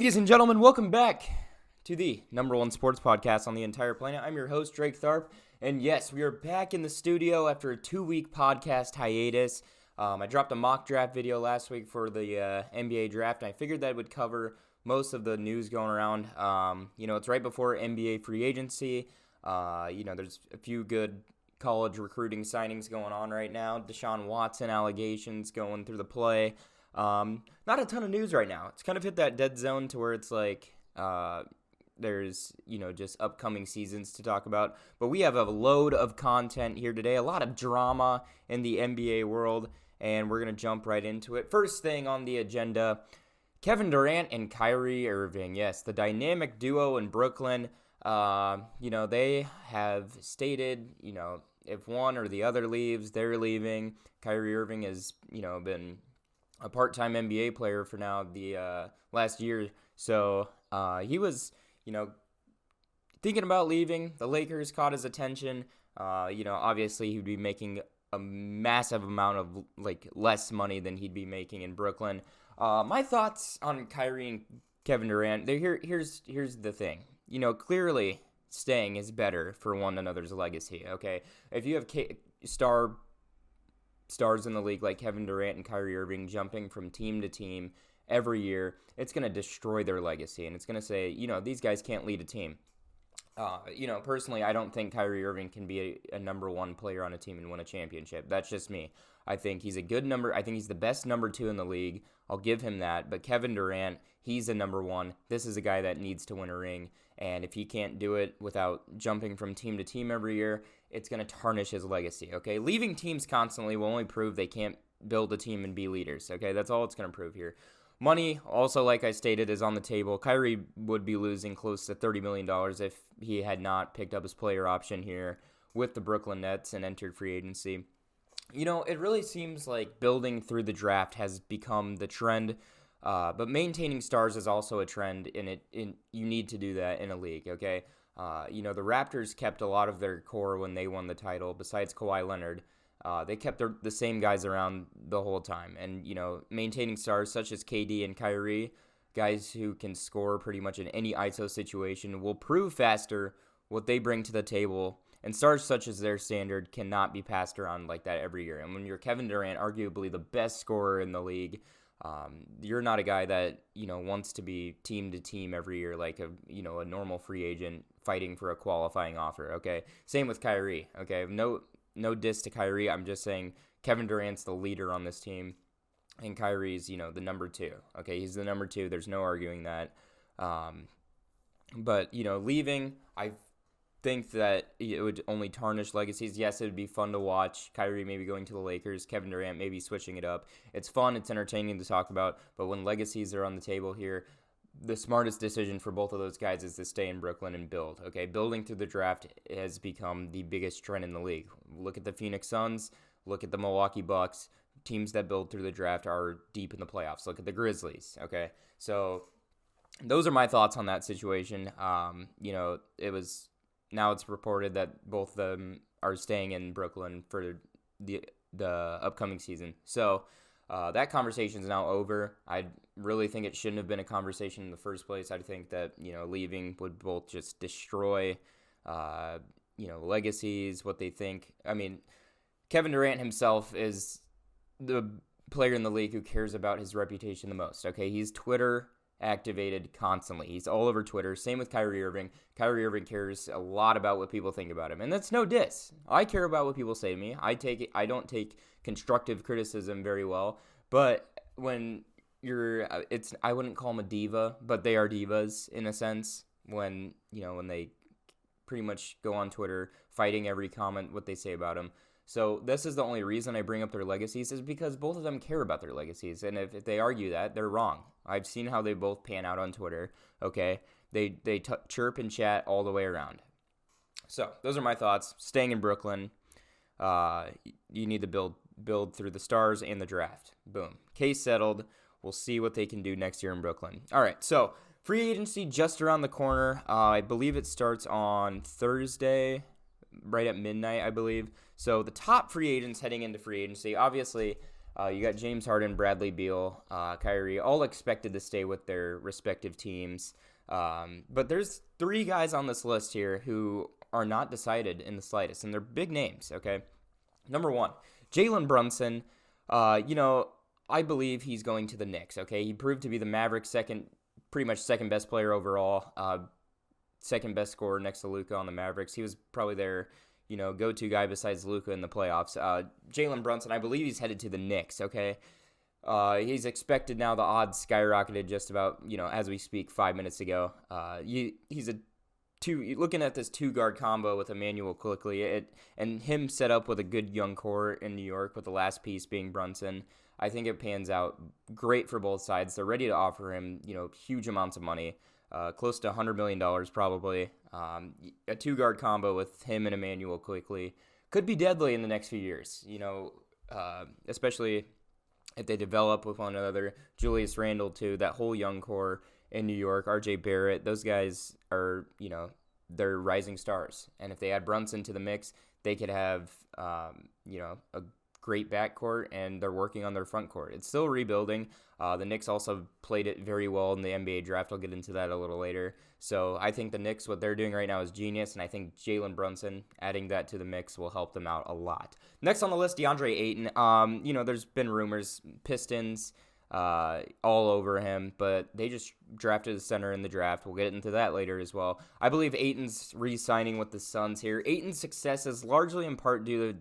Ladies and gentlemen, welcome back to the number one sports podcast on the entire planet. I'm your host, Drake Tharp, and yes, we are back in the studio after a 2-week podcast hiatus. I dropped a mock draft video last week for the NBA draft, and I figured that would cover most of the news going around. It's right before NBA free agency. There's a few good college recruiting signings going on right now. Deshaun Watson allegations going through the play. Not a ton of news right now. It's kind of hit that dead zone to where it's like there's, just upcoming seasons to talk about. But we have a load of content here today, a lot of drama in the NBA world, and we're going to jump right into it. First thing on the agenda, Kevin Durant and Kyrie Irving. Yes, the dynamic duo in Brooklyn. They have stated, if one or the other leaves, they're leaving. Kyrie Irving has, been a part-time NBA player for now the last year. So he was, thinking about leaving. The Lakers caught his attention. Obviously he'd be making a massive amount of less money than he'd be making in Brooklyn. My thoughts on Kyrie and Kevin Durant, here's the thing. Clearly staying is better for one another's legacy, okay? If you have stars in the league like Kevin Durant and Kyrie Irving jumping from team to team every year, it's going to destroy their legacy, and it's going to say, these guys can't lead a team. Personally, I don't think Kyrie Irving can be a number one player on a team and win a championship. That's just me. I think he's a good number. I think he's the best number two in the league. I'll give him that. But Kevin Durant, he's a number one. This is a guy that needs to win a ring. And if he can't do it without jumping from team to team every year, it's going to tarnish his legacy, okay? Leaving teams constantly will only prove they can't build a team and be leaders, okay? That's all it's going to prove here. Money, also, like I stated, is on the table. Kyrie would be losing close to $30 million if he had not picked up his player option here with the Brooklyn Nets and entered free agency. It really seems like building through the draft has become the trend, but maintaining stars is also a trend, and you need to do that in a league, okay? The Raptors kept a lot of their core when they won the title, besides Kawhi Leonard. They kept the same guys around the whole time. And, maintaining stars such as KD and Kyrie, guys who can score pretty much in any ISO situation, will prove faster what they bring to the table. And stars such as their standard cannot be passed around like that every year. And when you're Kevin Durant, arguably the best scorer in the league, you're not a guy that, wants to be team to team every year like a normal free agent fighting for a qualifying offer, okay? Same with Kyrie, okay? No diss to Kyrie. I'm just saying Kevin Durant's the leader on this team, and Kyrie's, the number two. Okay, he's the number two. There's no arguing that. But, leaving, I think that it would only tarnish legacies. Yes, it would be fun to watch. Kyrie maybe going to the Lakers, Kevin Durant maybe switching it up. It's fun. It's entertaining to talk about. But when legacies are on the table here, the smartest decision for both of those guys is to stay in Brooklyn and build. Okay, building through the draft has become the biggest trend in the league. Look at the Phoenix Suns. Look at the Milwaukee Bucks. Teams that build through the draft are deep in the playoffs. Look at the Grizzlies. Okay, so those are my thoughts on that situation. Now it's reported that both of them are staying in Brooklyn for the upcoming season. So that conversation is now over. I really think it shouldn't have been a conversation in the first place. I think that, leaving would both just destroy, legacies, what they think. I mean, Kevin Durant himself is the player in the league who cares about his reputation the most. Okay, he's Twitter activated constantly. He's all over Twitter. Same with Kyrie Irving. Kyrie Irving cares a lot about what people think about him, and that's no diss. I care about what people say to me. I don't take constructive criticism very well, but when I wouldn't call them a diva, but they are divas in a sense when they pretty much go on Twitter fighting every comment what they say about him. So this is the only reason I bring up their legacies is because both of them care about their legacies. And if they argue that, they're wrong. I've seen how they both pan out on Twitter, okay? They chirp and chat all the way around. So those are my thoughts. Staying in Brooklyn, you need to build through the stars and the draft. Boom. Case settled. We'll see what they can do next year in Brooklyn. All right, so free agency just around the corner. I believe it starts on Thursday, right at midnight, I believe. So the top free agents heading into free agency, obviously, You got James Harden, Bradley Beal, Kyrie, all expected to stay with their respective teams. But there's 3 guys on this list here who are not decided in the slightest, and they're big names, okay? Number 1, Jalen Brunson. I believe he's going to the Knicks, okay? He proved to be the Mavericks' pretty much second best player overall, second best scorer next to Luka on the Mavericks. He was probably their, go-to guy besides Luka in the playoffs. Jalen Brunson, I believe he's headed to the Knicks, okay? He's expected now. The odds skyrocketed just about, as we speak 5 minutes ago. He's looking at this 2-guard combo with Emmanuel Quickley and him set up with a good young core in New York with the last piece being Brunson. I think it pans out great for both sides. They're ready to offer him, huge amounts of money, close to $100 million probably. A 2-guard combo with him and Emmanuel Quickley could be deadly in the next few years, especially if they develop with one another. Julius Randle, too, that whole young core in New York, R.J. Barrett, those guys are, they're rising stars. And if they add Brunson to the mix, they could have, a great backcourt, and they're working on their front court. It's still rebuilding. The Knicks also played it very well in the NBA draft. I'll get into that a little later. So I think the Knicks, what they're doing right now is genius, and I think Jalen Brunson, adding that to the mix, will help them out a lot. Next on the list, DeAndre Ayton. There's been rumors, Pistons, all over him, but they just drafted a center in the draft. We'll get into that later as well. I believe Ayton's re-signing with the Suns here. Ayton's success is largely in part due to,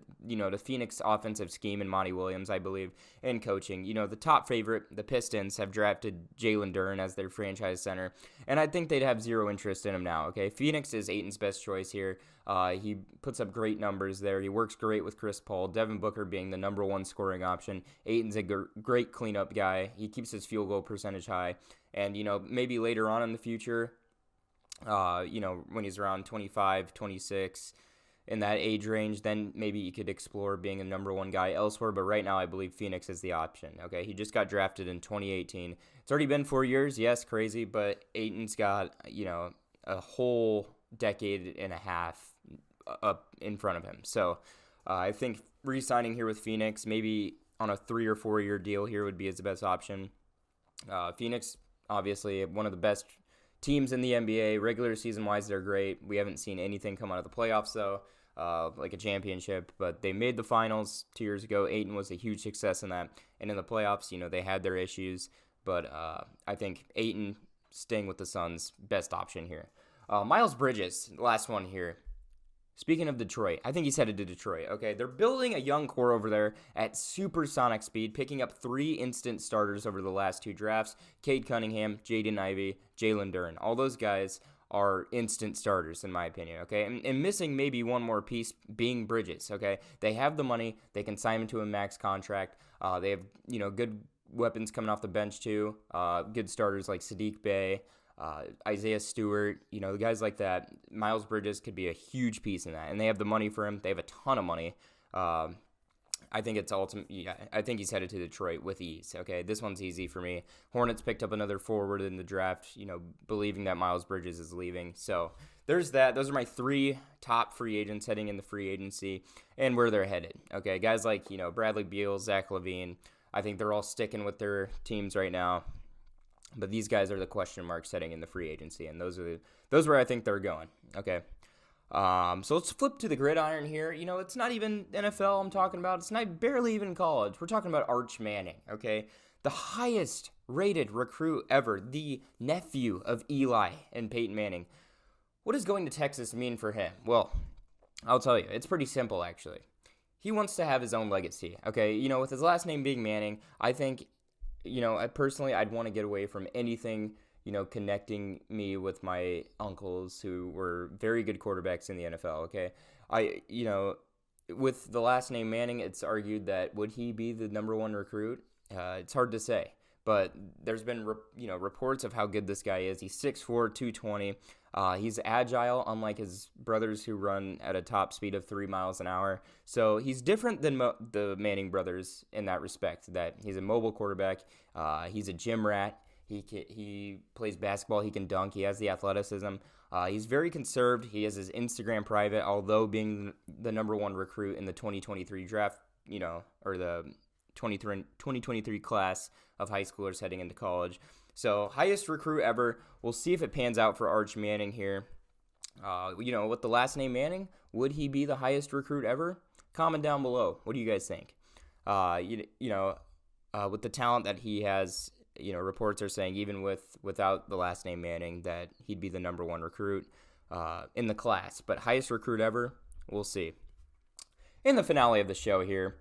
the Phoenix offensive scheme and Monty Williams, I believe, and coaching. The top favorite, the Pistons, have drafted Jalen Durant as their franchise center, and I think they'd have zero interest in him now, okay? Phoenix is Ayton's best choice here. He puts up great numbers there. He works great with Chris Paul. Devin Booker being the number 1 scoring option. Ayton's a great cleanup guy. He keeps his field goal percentage high. And, maybe later on in the future, when he's around 25, 26, in that age range, then maybe you could explore being a number 1 guy elsewhere. But right now, I believe Phoenix is the option. Okay, he just got drafted in 2018. It's already been 4 years. Yes, crazy. But Ayton's got, a whole decade and a half up in front of him. So I think re-signing here with Phoenix, maybe on a 3 or 4 year deal here, would be his best option. Phoenix, obviously, one of the best teams in the NBA. Regular season-wise, they're great. We haven't seen anything come out of the playoffs, though, like a championship. But they made the finals 2 years ago. Ayton was a huge success in that. And in the playoffs, they had their issues. But I think Ayton staying with the Suns, best option here. Miles Bridges, last one here. Speaking of Detroit, I think he's headed to Detroit, okay? They're building a young core over there at supersonic speed, picking up 3 instant starters over the last 2 drafts. Cade Cunningham, Jaden Ivey, Jalen Durant. All those guys are instant starters, in my opinion, okay? And missing maybe one more piece being Bridges, okay? They have the money. They can sign him to a max contract. They have, good weapons coming off the bench, too. Good starters like Sadiq Bey. Isaiah Stewart, the guys like that. Miles Bridges could be a huge piece in that, and they have the money for him. They have a ton of money. I think it's ultimate. Yeah, I think he's headed to Detroit with ease. Okay, this one's easy for me. Hornets picked up another forward in the draft, believing that Miles Bridges is leaving. So there's that. Those are my 3 top free agents heading in the free agency and where they're headed. Okay, guys like Bradley Beal, Zach LaVine. I think they're all sticking with their teams right now. But these guys are the question marks heading in the free agency, and those where I think they're going. Okay, so let's flip to the gridiron here. It's not even NFL I'm talking about. It's not barely even college. We're talking about Arch Manning. Okay, the highest rated recruit ever, the nephew of Eli and Peyton Manning. What does going to Texas mean for him? Well, I'll tell you. It's pretty simple, actually. He wants to have his own legacy. Okay, with his last name being Manning, I think. I'd want to get away from anything, connecting me with my uncles who were very good quarterbacks in the NFL, okay? With the last name Manning, it's argued that would he be the number 1 recruit? It's hard to say. But there's been, reports of how good this guy is. He's 6'4", 220. He's agile, unlike his brothers who run at a top speed of 3 miles an hour. So he's different than the Manning brothers in that respect, that he's a mobile quarterback. He's a gym rat. He plays basketball. He can dunk. He has the athleticism. He's very conserved. He has his Instagram private, although being the number 1 recruit in the 2023 draft, or the 2023 class of high schoolers heading into college. So highest recruit ever. We'll see if it pans out for Arch Manning here. With the last name Manning, would he be the highest recruit ever? Comment down below. What do you guys think? With the talent that he has, reports are saying even without the last name Manning that he'd be the number one recruit in the class. But highest recruit ever, we'll see. In the finale of the show here,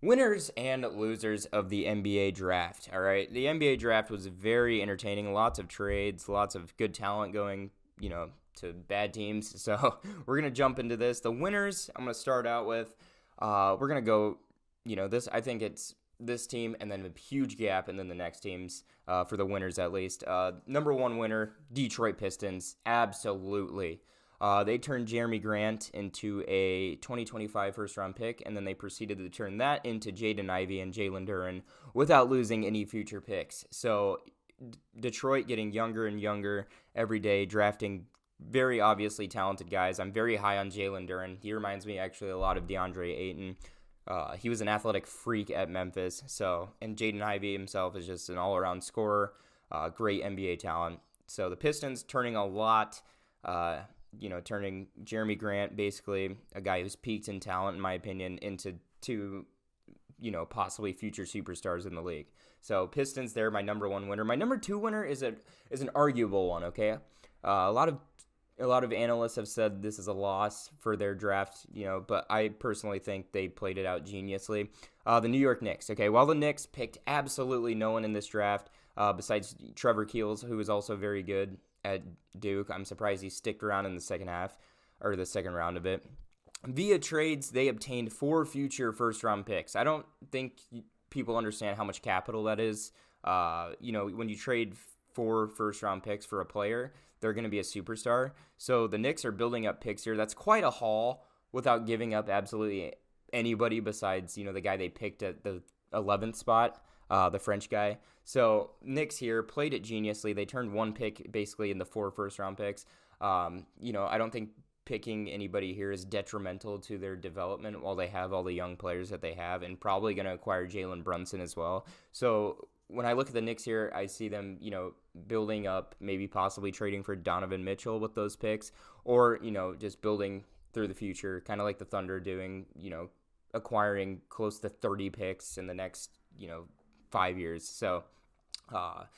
winners and losers of the NBA draft. All right, the NBA draft was very entertaining. Lots of trades, lots of good talent going, to bad teams. So we're going to jump into this. The winners, I'm going to start out with, we're going to go, I think it's this team and then a huge gap and then the next teams for the winners at least. Number one winner, Detroit Pistons. Absolutely. They turned Jeremy Grant into a 2025 first-round pick, and then they proceeded to turn that into Jaden Ivey and Jalen Durant without losing any future picks. So Detroit getting younger and younger every day, drafting very obviously talented guys. I'm very high on Jalen Durant. He reminds me actually a lot of DeAndre Ayton. He was an athletic freak at Memphis. And Jaden Ivey himself is just an all-around scorer, great NBA talent. So the Pistons turning a lot, turning Jeremy Grant, basically a guy who's peaked in talent, in my opinion, into two, possibly future superstars in the league. So Pistons, they're my number one winner. My number two winner is an arguable one. Okay, a lot of analysts have said this is a loss for their draft, but I personally think they played it out geniusly. The New York Knicks. Okay, while the Knicks picked absolutely no one in this draft besides Trevor Keels, who is also very good at Duke. I'm surprised he sticked around in the second round of it. Via trades, they obtained 4 future first-round picks. I don't think people understand how much capital that is. When you trade 4 first-round picks for a player, they're going to be a superstar. So the Knicks are building up picks here. That's quite a haul without giving up absolutely anybody besides, the guy they picked at the 11th spot, the French guy. So Knicks here played it geniusly. They turned 1 pick basically into 4 first-round picks. I don't think picking anybody here is detrimental to their development while they have all the young players that they have, and probably going to acquire Jalen Brunson as well. So when I look at the Knicks here, I see them, building up, maybe possibly trading for Donovan Mitchell with those picks, or, just building through the future, kind of like the Thunder doing, acquiring close to 30 picks in the next, 5 years. So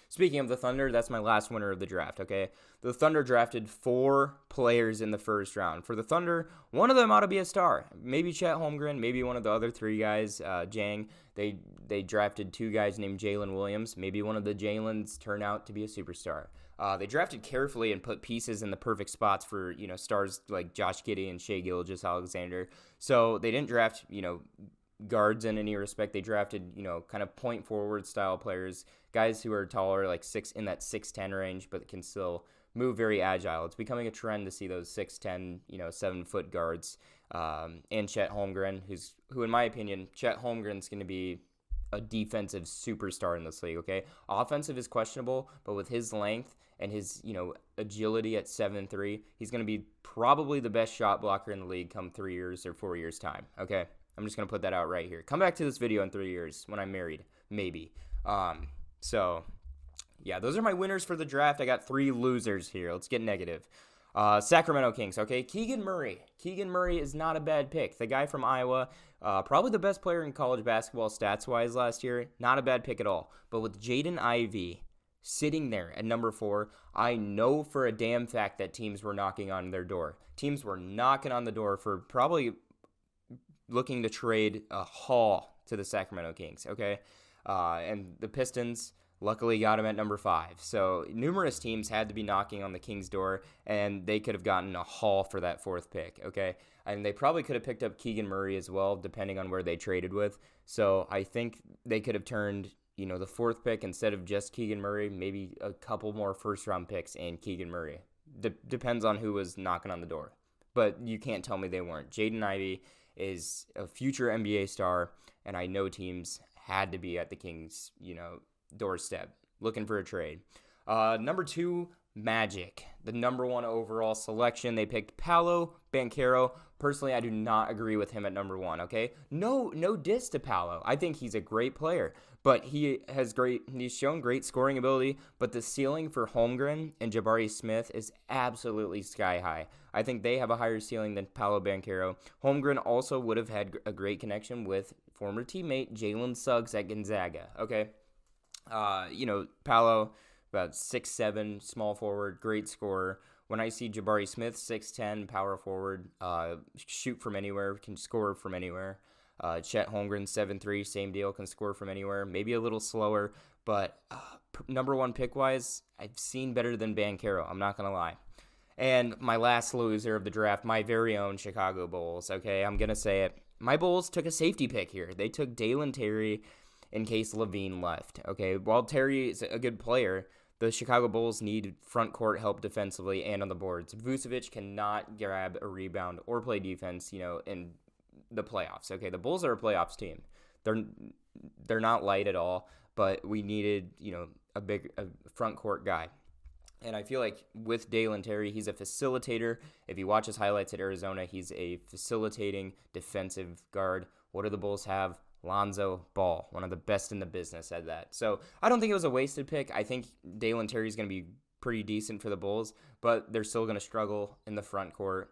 speaking of the Thunder, that's my last winner of the draft, okay? The Thunder drafted 4 players in the first round. For the Thunder, one of them ought to be a star. Maybe Chet Holmgren, maybe one of the other 3 guys, Jang. They drafted 2 guys named Jalen Williams. Maybe one of the Jalens turn out to be a superstar. They drafted carefully and put pieces in the perfect spots for, stars like Josh Giddey and Shai Gilgeous-Alexander. So they didn't draft, guards in any respect. They drafted, kind of point forward style players, guys who are taller, like 6'10" range, but can still move very agile. It's becoming a trend to see those 6'10", 7-foot guards. And Chet Holmgren, who in my opinion, Chet Holmgren's going to be a defensive superstar in this league, okay? Offensive is questionable, but with his length and his, agility at 7'3", he's going to be probably the best shot blocker in the league come 3 years or 4 years time, okay? I'm just going to put that out right here. Come back to this video in 3 years when I'm married, maybe. Yeah, those are my winners for the draft. I got 3 losers here. Let's get negative. Sacramento Kings, okay? Keegan Murray. Keegan Murray is not a bad pick. The guy from Iowa, probably the best player in college basketball stats-wise last year. Not a bad pick at all. But with Jaden Ivey sitting there at number 4, I know for a damn fact that teams were knocking on their door. Teams were knocking on the door for probably looking to trade a haul to the Sacramento Kings, okay? And the Pistons luckily got him at number 5. So numerous teams had to be knocking on the Kings' door, and they could have gotten a haul for that 4th pick, okay? And they probably could have picked up Keegan Murray as well, depending on where they traded with. So I think they could have turned, the 4th pick, instead of just Keegan Murray, maybe a couple more first-round picks and Keegan Murray. Depends on who was knocking on the door. But you can't tell me they weren't. Jaden Ivey is a future NBA star, and I know teams had to be at the Kings, doorstep looking for a trade. Number 2, Magic, the number 1 overall selection. They picked Paolo Banchero. Personally, I do not agree with him at number 1, okay? No diss to Paolo. I think he's a great player, but he's shown great scoring ability, but the ceiling for Holmgren and Jabari Smith is absolutely sky high. I think they have a higher ceiling than Paolo Banchero. Holmgren also would have had a great connection with former teammate Jalen Suggs at Gonzaga, okay? Paolo, about 6'7", small forward, great scorer. When I see Jabari Smith, 6'10", power forward, shoot from anywhere, can score from anywhere. Chet Holmgren, 7'3", same deal, can score from anywhere. Maybe a little slower, but number 1 pick-wise, I've seen better than Banchero. I'm not going to lie. And my last loser of the draft, my very own Chicago Bulls, okay? I'm going to say it. My Bulls took a safety pick here. They took Dalen Terry in case Levine left, okay? While Terry is a good player, the Chicago Bulls need front court help defensively and on the boards. Vucevic cannot grab a rebound or play defense, in the playoffs, okay? The Bulls are a playoffs team. They're not light at all, but we needed, a front court guy. And I feel like with Dalen Terry, he's a facilitator. If you watch his highlights at Arizona, he's a facilitating defensive guard. What do the Bulls have? Lonzo Ball, one of the best in the business at that. So I don't think it was a wasted pick. I think Dalen Terry's going to be pretty decent for the Bulls, but they're still going to struggle in the front court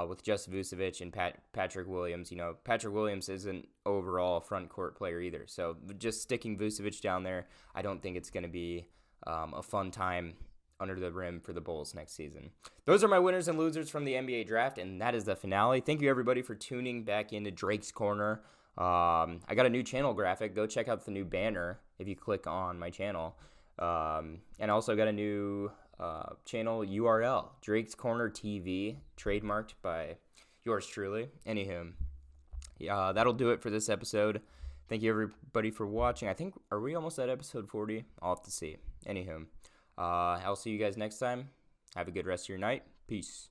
with just Vucevic and Patrick Williams. Patrick Williams isn't overall a front court player either. So just sticking Vucevic down there, I don't think it's going to be a fun time under the rim for the Bulls next season. Those are my winners and losers from the NBA draft, and that is the finale. Thank you, everybody, for tuning back into Drake's Corner. I got a new channel graphic. Go check out the new banner if you click on my channel. And also got a new channel URL, Drake's Corner TV, trademarked by yours truly. Anywho, that'll do it for this episode. Thank you, everybody, for watching. Are we almost at episode 40? I'll have to see. Anywho, I'll see you guys next time. Have a good rest of your night. Peace.